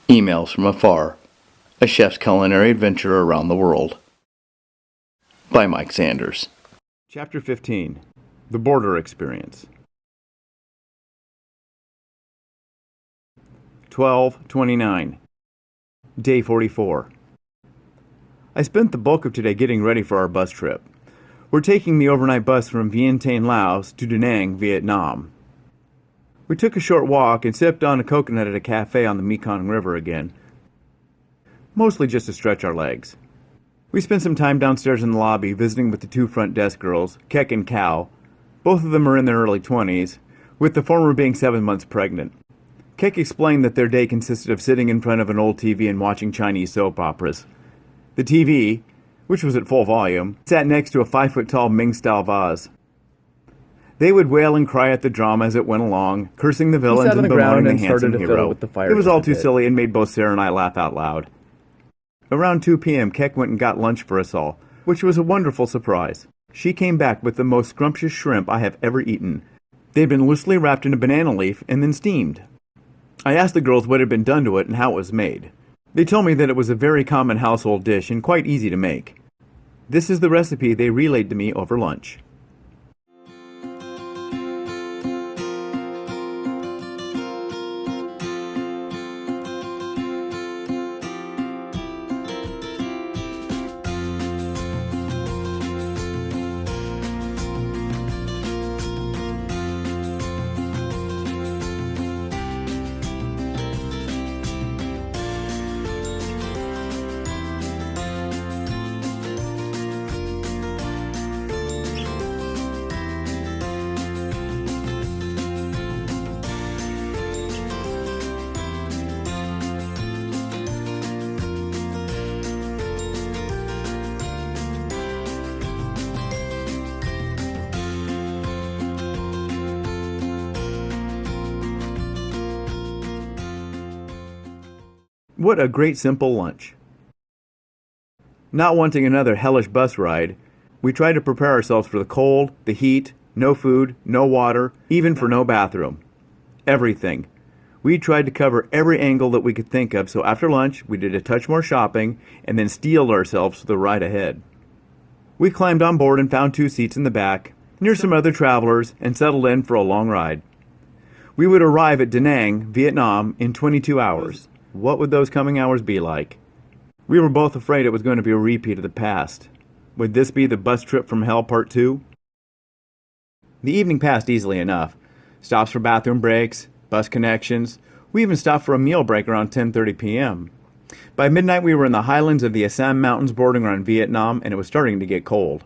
Emails from Afar, a chef's culinary adventure around the world. By Mike Sanders. Chapter 15. The Border Experience. 12/29. Day 44. I spent the bulk of today getting ready for our bus trip. We're taking the overnight bus from Vientiane, Laos to Da Nang, Vietnam. We took a short walk and sipped on a coconut at a cafe on the Mekong River again, mostly just to stretch our legs. We spent some time downstairs in the lobby visiting with the two front desk girls, Kek and Kao. Both of them are in their early 20s, with the former being 7 months pregnant. Kek explained that their day consisted of sitting in front of an old TV and watching Chinese soap operas. The TV, which was at full volume, sat next to a 5-foot-tall Ming-style vase. They would wail and cry at the drama as it went along, cursing the villains and bemoaning the handsome hero. It was all too silly and made both Sarah and I laugh out loud. Around 2 p.m., Kek went and got lunch for us all, which was a wonderful surprise. She came back with the most scrumptious shrimp I have ever eaten. They'd been loosely wrapped in a banana leaf and then steamed. I asked the girls what had been done to it and how it was made. They told me that it was a very common household dish and quite easy to make. This is the recipe they relayed to me over lunch. What a great simple lunch. Not wanting another hellish bus ride, we tried to prepare ourselves for the cold, the heat, no food, no water, even for no bathroom. Everything. We tried to cover every angle that we could think of, so after lunch we did a touch more shopping and then steeled ourselves for the ride ahead. We climbed on board and found 2 seats in the back, near some other travelers, and settled in for a long ride. We would arrive at Da Nang, Vietnam, in 22 hours. What would those coming hours be like? We were both afraid it was going to be a repeat of the past. Would this be the bus trip from hell part 2? The evening passed easily enough. Stops for bathroom breaks, bus connections. We even stopped for a meal break around 10:30 p.m. By midnight we were in the highlands of the Assam Mountains bordering on Vietnam, and it was starting to get cold.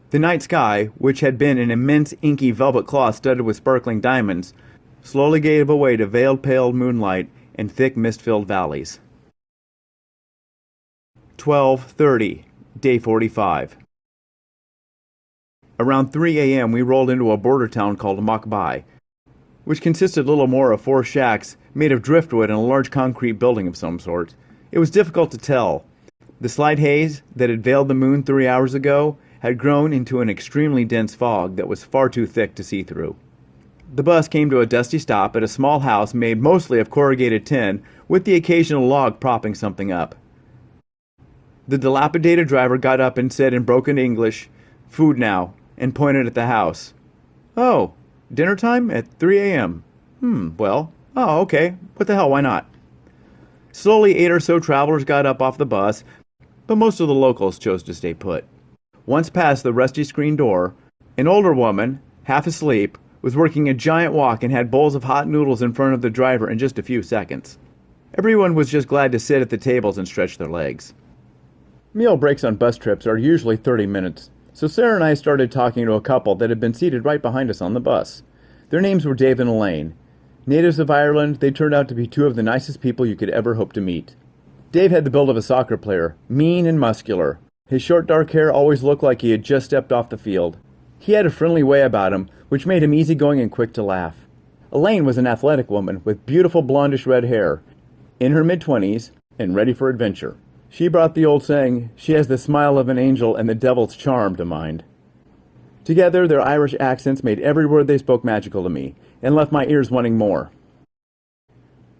The night sky, which had been an immense inky velvet cloth studded with sparkling diamonds, slowly gave way to veiled pale moonlight and thick mist-filled valleys. 12:30, day 45. Around 3 a.m. we rolled into a border town called Mok Bai, which consisted little more of 4 shacks made of driftwood and a large concrete building of some sort. It was difficult to tell. The slight haze that had veiled the moon 3 hours ago had grown into an extremely dense fog that was far too thick to see through. The bus came to a dusty stop at a small house made mostly of corrugated tin, with the occasional log propping something up. The dilapidated driver got up and said in broken English, "Food now," and pointed at the house. "Oh, dinner time at 3 a.m. Okay, what the hell, why not?" Slowly 8 or so travelers got up off the bus, but most of the locals chose to stay put. Once past the rusty screen door, an older woman, half asleep, was working a giant wok and had bowls of hot noodles in front of the driver in just a few seconds. Everyone was just glad to sit at the tables and stretch their legs. Meal breaks on bus trips are usually 30 minutes, so Sarah and I started talking to a couple that had been seated right behind us on the bus. Their names were Dave and Elaine. Natives of Ireland, they turned out to be 2 of the nicest people you could ever hope to meet. Dave had the build of a soccer player, mean and muscular. His short dark hair always looked like he had just stepped off the field. He had a friendly way about him, which made him easygoing and quick to laugh. Elaine was an athletic woman with beautiful blondish red hair, in her mid-20s, and ready for adventure. She brought the old saying, "She has the smile of an angel and the devil's charm," to mind. Together, their Irish accents made every word they spoke magical to me, and left my ears wanting more.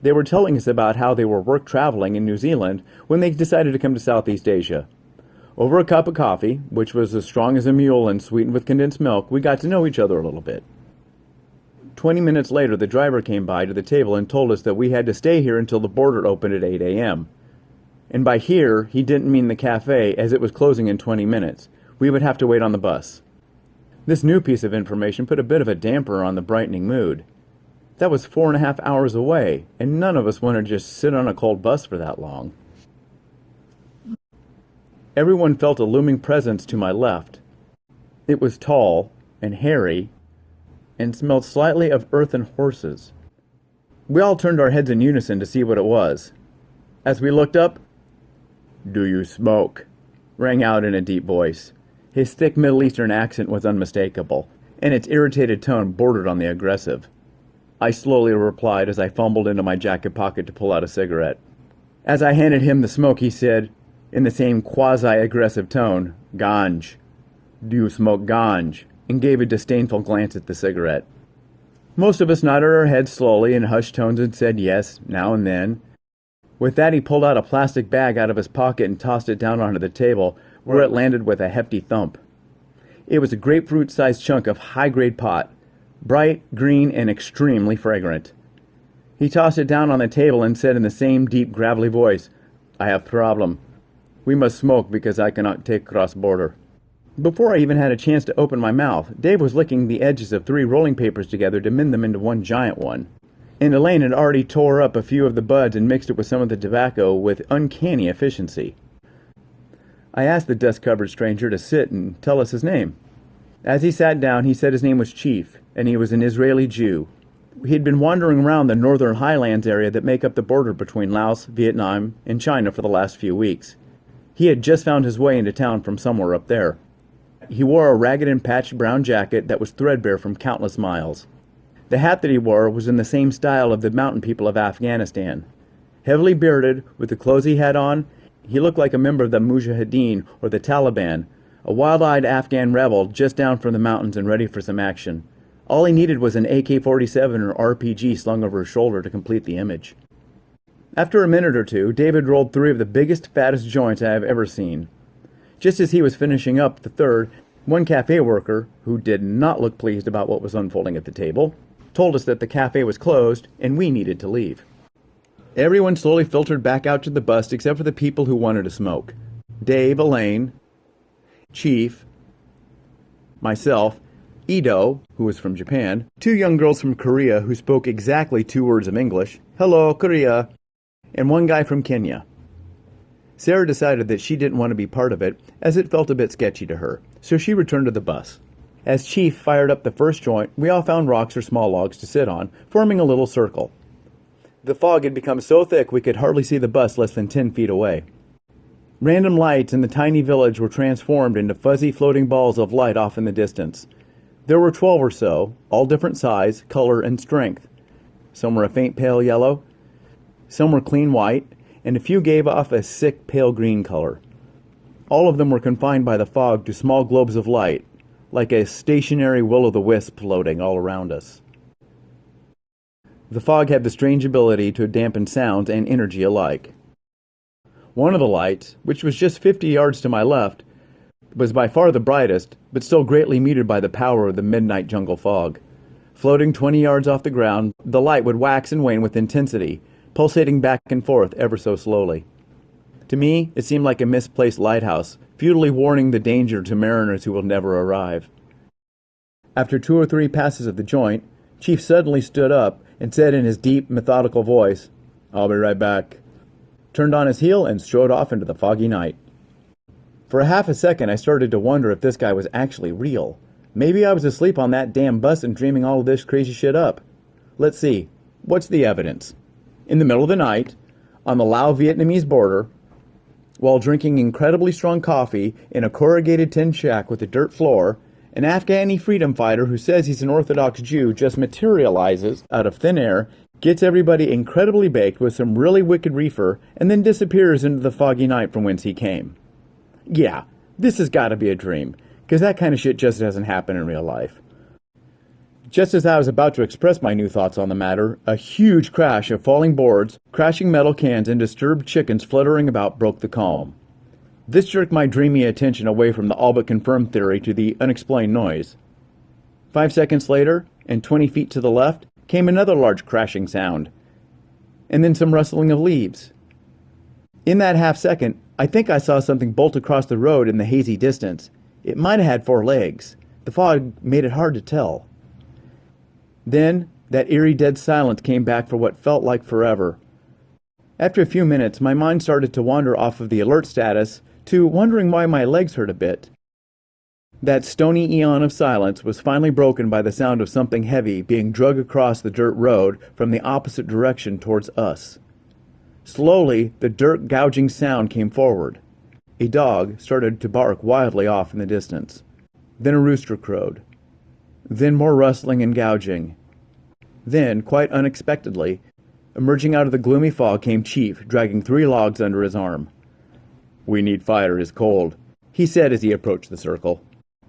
They were telling us about how they were work traveling in New Zealand when they decided to come to Southeast Asia. Over a cup of coffee, which was as strong as a mule and sweetened with condensed milk, we got to know each other a little bit. 20 minutes later, the driver came by to the table and told us that we had to stay here until the border opened at 8 a.m. And by here, he didn't mean the cafe, as it was closing in 20 minutes. We would have to wait on the bus. This new piece of information put a bit of a damper on the brightening mood. That was 4.5 hours away, and none of us wanted to just sit on a cold bus for that long. Everyone felt a looming presence to my left. It was tall and hairy and smelled slightly of earth and horses. We all turned our heads in unison to see what it was. As we looked up, "Do you smoke?" rang out in a deep voice. His thick Middle Eastern accent was unmistakable, and its irritated tone bordered on the aggressive. I slowly replied as I fumbled into my jacket pocket to pull out a cigarette. As I handed him the smoke, he said, in the same quasi-aggressive tone, "Ganj. Do you smoke ganj?" and gave a disdainful glance at the cigarette. Most of us nodded our heads slowly in hushed tones and said yes, now and then. With that, he pulled out a plastic bag out of his pocket and tossed it down onto the table, where it landed with a hefty thump. It was a grapefruit-sized chunk of high-grade pot, bright, green, and extremely fragrant. He tossed it down on the table and said in the same deep, gravelly voice, "I have problem. We must smoke because I cannot take cross-border." Before I even had a chance to open my mouth, Dave was licking the edges of 3 rolling papers together to mend them into one giant one. And Elaine had already tore up a few of the buds and mixed it with some of the tobacco with uncanny efficiency. I asked the dust-covered stranger to sit and tell us his name. As he sat down, he said his name was Chief, and he was an Israeli Jew. He had been wandering around the northern highlands area that make up the border between Laos, Vietnam, and China for the last few weeks. He had just found his way into town from somewhere up there. He wore a ragged and patched brown jacket that was threadbare from countless miles. The hat that he wore was in the same style of the mountain people of Afghanistan. Heavily bearded, with the clothes he had on, he looked like a member of the Mujahideen or the Taliban, a wild-eyed Afghan rebel just down from the mountains and ready for some action. All he needed was an AK-47 or RPG slung over his shoulder to complete the image. After a minute or two, David rolled 3 of the biggest, fattest joints I have ever seen. Just as he was finishing up the third, one cafe worker, who did not look pleased about what was unfolding at the table, told us that the cafe was closed and we needed to leave. Everyone slowly filtered back out to the bus except for the people who wanted to smoke. Dave, Elaine, Chief, myself, Ido, who was from Japan, 2 young girls from Korea who spoke exactly 2 words of English, "Hello, Korea," and 1 guy from Kenya. Sarah decided that she didn't want to be part of it, as it felt a bit sketchy to her, so she returned to the bus. As Chief fired up the first joint, we all found rocks or small logs to sit on, forming a little circle. The fog had become so thick we could hardly see the bus less than 10 feet away. Random lights in the tiny village were transformed into fuzzy floating balls of light off in the distance. There were 12 or so, all different size, color, and strength. Some were a faint pale yellow, some were clean white, and a few gave off a sick pale green color. All of them were confined by the fog to small globes of light, like a stationary will-o'-the-wisp floating all around us. The fog had the strange ability to dampen sounds and energy alike. One of the lights, which was just 50 yards to my left, was by far the brightest, but still greatly muted by the power of the midnight jungle fog. Floating 20 yards off the ground, the light would wax and wane with intensity, pulsating back and forth ever so slowly. To me, it seemed like a misplaced lighthouse, futilely warning the danger to mariners who will never arrive. After 2 or 3 passes of the joint, Chief suddenly stood up and said in his deep, methodical voice, "I'll be right back," turned on his heel and strode off into the foggy night. For a half a second, I started to wonder if this guy was actually real. Maybe I was asleep on that damn bus and dreaming all of this crazy shit up. Let's see. What's the evidence? In the middle of the night, on the Lao-Vietnamese border, while drinking incredibly strong coffee in a corrugated tin shack with a dirt floor, an Afghani freedom fighter who says he's an Orthodox Jew just materializes out of thin air, gets everybody incredibly baked with some really wicked reefer, and then disappears into the foggy night from whence he came. Yeah, this has got to be a dream, because that kind of shit just doesn't happen in real life. Just as I was about to express my new thoughts on the matter, a huge crash of falling boards, crashing metal cans, and disturbed chickens fluttering about broke the calm. This jerked my dreamy attention away from the all but confirmed theory to the unexplained noise. 5 seconds later, and 20 feet to the left, came another large crashing sound, and then some rustling of leaves. In that half second, I think I saw something bolt across the road in the hazy distance. It might have had 4 legs. The fog made it hard to tell. Then, that eerie dead silence came back for what felt like forever. After a few minutes, my mind started to wander off of the alert status to wondering why my legs hurt a bit. That stony eon of silence was finally broken by the sound of something heavy being dragged across the dirt road from the opposite direction towards us. Slowly, the dirt gouging sound came forward. A dog started to bark wildly off in the distance. Then a rooster crowed. Then more rustling and gouging. Then, quite unexpectedly, emerging out of the gloomy fog came Chief, dragging 3 logs under his arm. "We need fire, it's cold," he said as he approached the circle.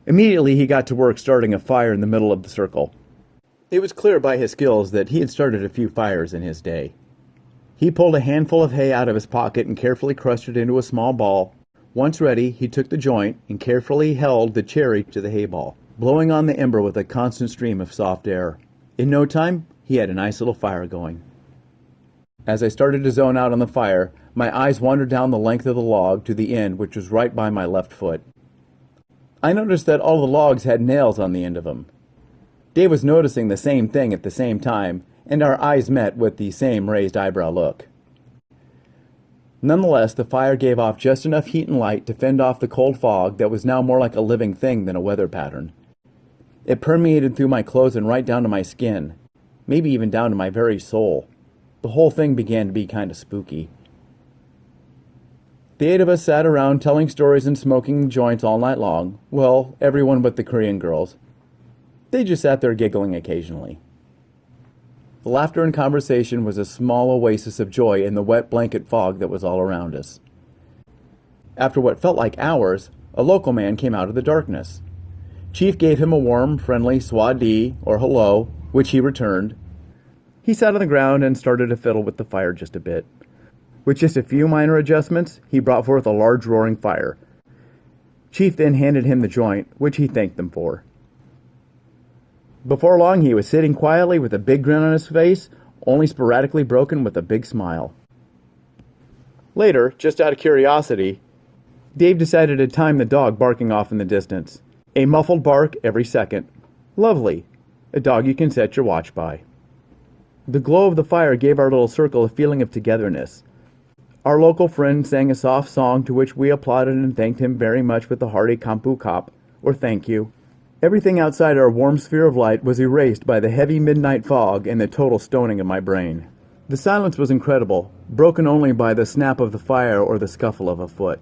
Immediately he got to work starting a fire in the middle of the circle. It was clear by his skills that he had started a few fires in his day. He pulled a handful of hay out of his pocket and carefully crushed it into a small ball. Once ready, he took the joint and carefully held the cherry to the hay ball, blowing on the ember with a constant stream of soft air. In no time, he had a nice little fire going. As I started to zone out on the fire, my eyes wandered down the length of the log to the end, which was right by my left foot. I noticed that all the logs had nails on the end of them. Dave was noticing the same thing at the same time, and our eyes met with the same raised eyebrow look. Nonetheless, the fire gave off just enough heat and light to fend off the cold fog that was now more like a living thing than a weather pattern. It permeated through my clothes and right down to my skin, maybe even down to my very soul. The whole thing began to be kind of spooky. The 8 of us sat around telling stories and smoking joints all night long. Well, everyone but the Korean girls. They just sat there giggling occasionally. The laughter and conversation was a small oasis of joy in the wet blanket fog that was all around us. After what felt like hours, a local man came out of the darkness. Chief gave him a warm, friendly swadee, or hello, which he returned. He sat on the ground and started to fiddle with the fire just a bit. With just a few minor adjustments, he brought forth a large roaring fire. Chief then handed him the joint, which he thanked them for. Before long, he was sitting quietly with a big grin on his face, only sporadically broken with a big smile. Later, just out of curiosity, Dave decided to time the dog barking off in the distance. A muffled bark every second. Lovely. A dog you can set your watch by. The glow of the fire gave our little circle a feeling of togetherness. Our local friend sang a soft song to which we applauded and thanked him very much with a hearty kampu kop, or thank you. Everything outside our warm sphere of light was erased by the heavy midnight fog and the total stoning of my brain. The silence was incredible, broken only by the snap of the fire or the scuffle of a foot.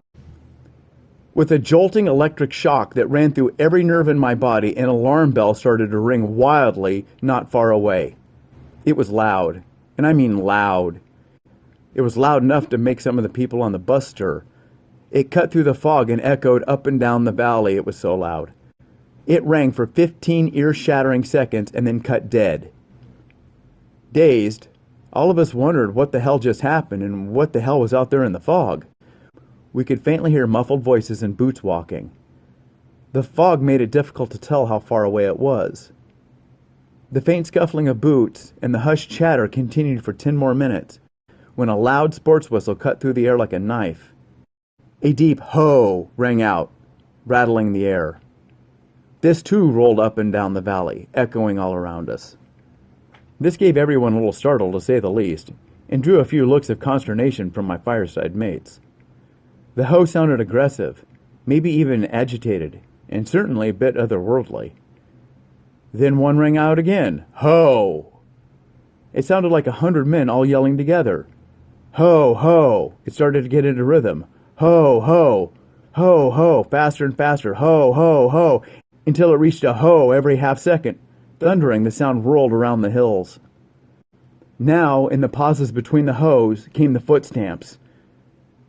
With a jolting electric shock that ran through every nerve in my body, an alarm bell started to ring wildly not far away. It was loud, and I mean loud. It was loud enough to make some of the people on the bus stir. It cut through the fog and echoed up and down the valley, it was so loud. It rang for 15 ear-shattering seconds and then cut dead. Dazed, all of us wondered what the hell just happened and what the hell was out there in the fog. We could faintly hear muffled voices and boots walking. The fog made it difficult to tell how far away it was. The faint scuffling of boots and the hushed chatter continued for 10 more minutes, when a loud sports whistle cut through the air like a knife. A deep ho rang out, rattling the air. This too rolled up and down the valley, echoing all around us. This gave everyone a little startled, to say the least, and drew a few looks of consternation from my fireside mates. The ho sounded aggressive, maybe even agitated, and certainly a bit otherworldly. Then one rang out again, ho! It sounded like 100 men all yelling together. Ho, ho! It started to get into rhythm. Ho, ho! Ho, ho! Faster and faster. Ho, ho, ho! Until it reached a ho every half second. Thundering, the sound rolled around the hills. Now, in the pauses between the hoes, came the footsteps.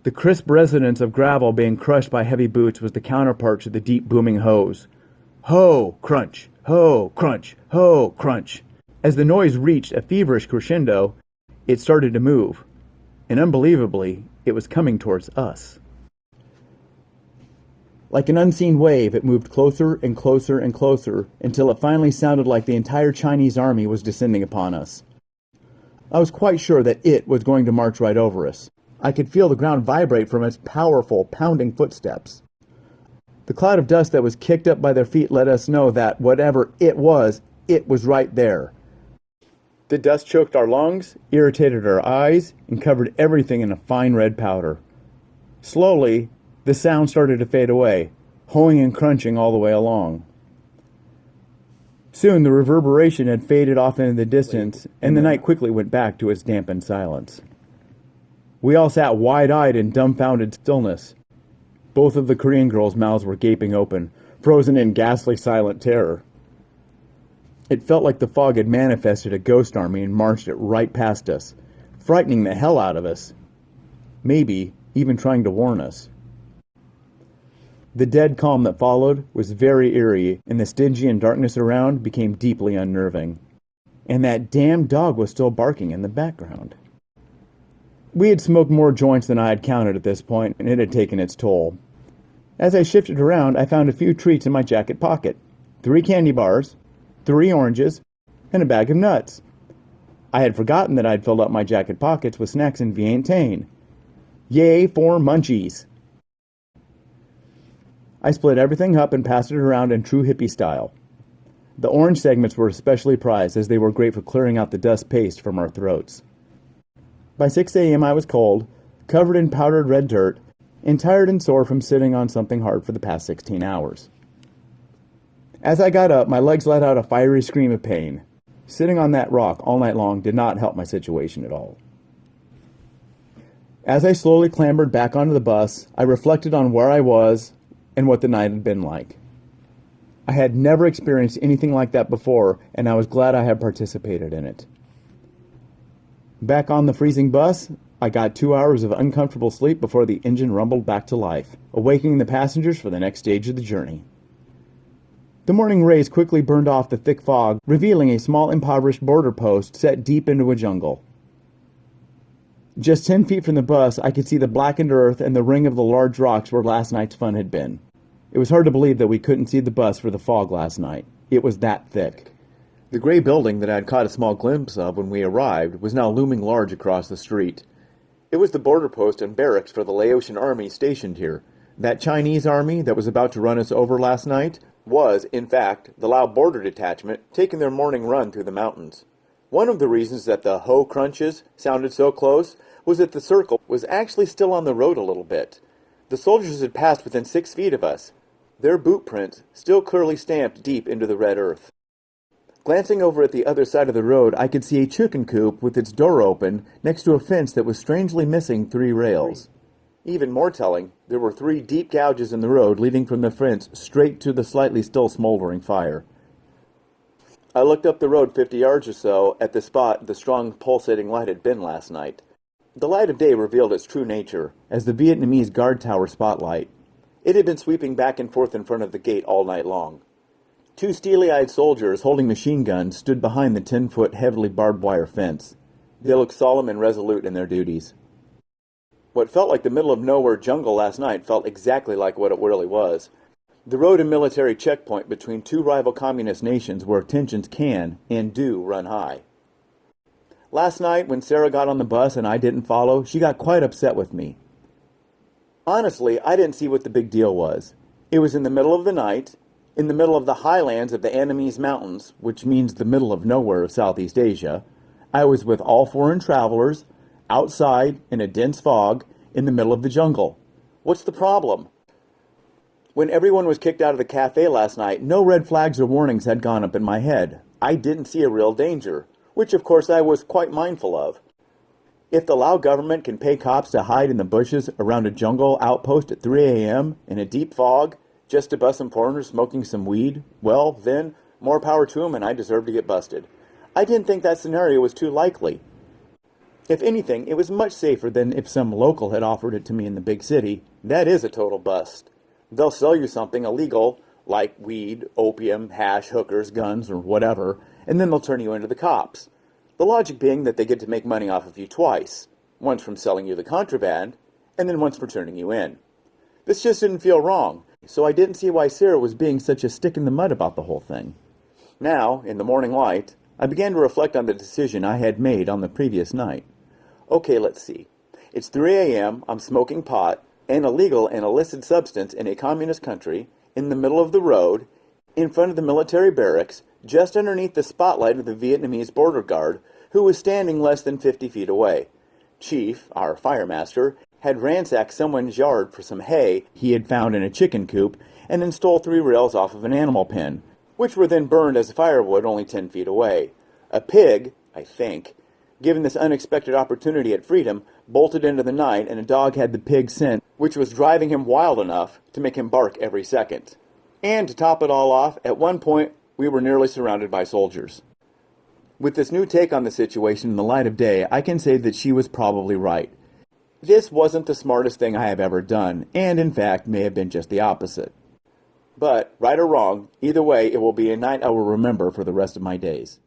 The crisp resonance of gravel being crushed by heavy boots was the counterpart to the deep booming hoes. Ho! Crunch! Ho, crunch, ho, crunch. As the noise reached a feverish crescendo, it started to move, and unbelievably, it was coming towards us. Like an unseen wave, it moved closer and closer and closer until it finally sounded like the entire Chinese army was descending upon us. I was quite sure that it was going to march right over us. I could feel the ground vibrate from its powerful, pounding footsteps. The cloud of dust that was kicked up by their feet let us know that whatever it was right there. The dust choked our lungs, irritated our eyes, and covered everything in a fine red powder. Slowly, the sound started to fade away, hoeing and crunching all the way along. Soon the reverberation had faded off into the distance, and the night quickly went back to its dampened silence. We all sat wide-eyed in dumbfounded stillness. Both of the Korean girls' mouths were gaping open, frozen in ghastly silent terror. It felt like the fog had manifested a ghost army and marched it right past us, frightening the hell out of us. Maybe even trying to warn us. The dead calm that followed was very eerie, and the Stygian darkness around became deeply unnerving. And that damn dog was still barking in the background. We had smoked more joints than I had counted at this point, and it had taken its toll. As I shifted around, I found a few treats in my jacket pocket. 3 candy bars, 3 oranges, and a bag of nuts. I had forgotten that I'd filled up my jacket pockets with snacks and Vientiane. Yay for munchies! I split everything up and passed it around in true hippie style. The orange segments were especially prized as they were great for clearing out the dust paste from our throats. By 6 a.m. I was cold, covered in powdered red dirt, and tired and sore from sitting on something hard for the past 16 hours. As I got up, my legs let out a fiery scream of pain. Sitting on that rock all night long did not help my situation at all. As I slowly clambered back onto the bus, I reflected on where I was and what the night had been like. I had never experienced anything like that before, and I was glad I had participated in it. Back on the freezing bus, I got 2 hours of uncomfortable sleep before the engine rumbled back to life, awakening the passengers for the next stage of the journey. The morning rays quickly burned off the thick fog, revealing a small impoverished border post set deep into a jungle. Just 10 feet from the bus, I could see the blackened earth and the ring of the large rocks where last night's fun had been. It was hard to believe that we couldn't see the bus for the fog last night. It was that thick. The gray building that I had caught a small glimpse of when we arrived was now looming large across the street. It was the border post and barracks for the Laotian army stationed here. That Chinese army that was about to run us over last night was, in fact, the Lao border detachment taking their morning run through the mountains. One of the reasons that the ho crunches sounded so close was that the circle was actually still on the road a little bit. The soldiers had passed within 6 feet of us, their boot prints still clearly stamped deep into the red earth. Glancing over at the other side of the road, I could see a chicken coop with its door open next to a fence that was strangely missing 3 rails. Even more telling, there were 3 deep gouges in the road leading from the fence straight to the slightly still smoldering fire. I looked up the road 50 yards or so at the spot the strong pulsating light had been last night. The light of day revealed its true nature as the Vietnamese guard tower spotlight. It had been sweeping back and forth in front of the gate all night long. 2 steely-eyed soldiers holding machine guns stood behind the 10-foot heavily barbed wire fence. They looked solemn and resolute in their duties. What felt like the middle-of-nowhere jungle last night felt exactly like what it really was. The road and military checkpoint between 2 rival communist nations where tensions can and do run high. Last night, when Sarah got on the bus and I didn't follow, she got quite upset with me. Honestly, I didn't see what the big deal was. It was in the middle of the night, in the middle of the highlands of the Annamese Mountains, which means the middle of nowhere of Southeast Asia. I was with all foreign travelers, outside, in a dense fog, in the middle of the jungle. What's the problem? When everyone was kicked out of the cafe last night, no red flags or warnings had gone up in my head. I didn't see a real danger, which of course I was quite mindful of. If the Lao government can pay cops to hide in the bushes around a jungle outpost at 3 a.m. in a deep fog just to bust some foreigners smoking some weed, well, then, more power to them and I deserve to get busted. I didn't think that scenario was too likely. If anything, it was much safer than if some local had offered it to me in the big city. That is a total bust. They'll sell you something illegal, like weed, opium, hash, hookers, guns, or whatever, and then they'll turn you into the cops. The logic being that they get to make money off of you twice, once from selling you the contraband, and then once for turning you in. This just didn't feel wrong, so I didn't see why Sarah was being such a stick in the mud about the whole thing. Now, in the morning light, I began to reflect on the decision I had made on the previous night. Okay, let's see. It's 3 a.m., I'm smoking pot, an illegal and illicit substance in a communist country, in the middle of the road, in front of the military barracks, just underneath the spotlight of the Vietnamese border guard, who was standing less than 50 feet away. Chief, our firemaster, had ransacked someone's yard for some hay he had found in a chicken coop, and then stole 3 rails off of an animal pen, which were then burned as firewood only 10 feet away. A pig, I think, given this unexpected opportunity at freedom, bolted into the night, and a dog had the pig scent, which was driving him wild enough to make him bark every second. And to top it all off, at one point, we were nearly surrounded by soldiers. With this new take on the situation in the light of day, I can say that she was probably right. This wasn't the smartest thing I have ever done, and in fact may have been just the opposite. But, right or wrong, either way, it will be a night I will remember for the rest of my days.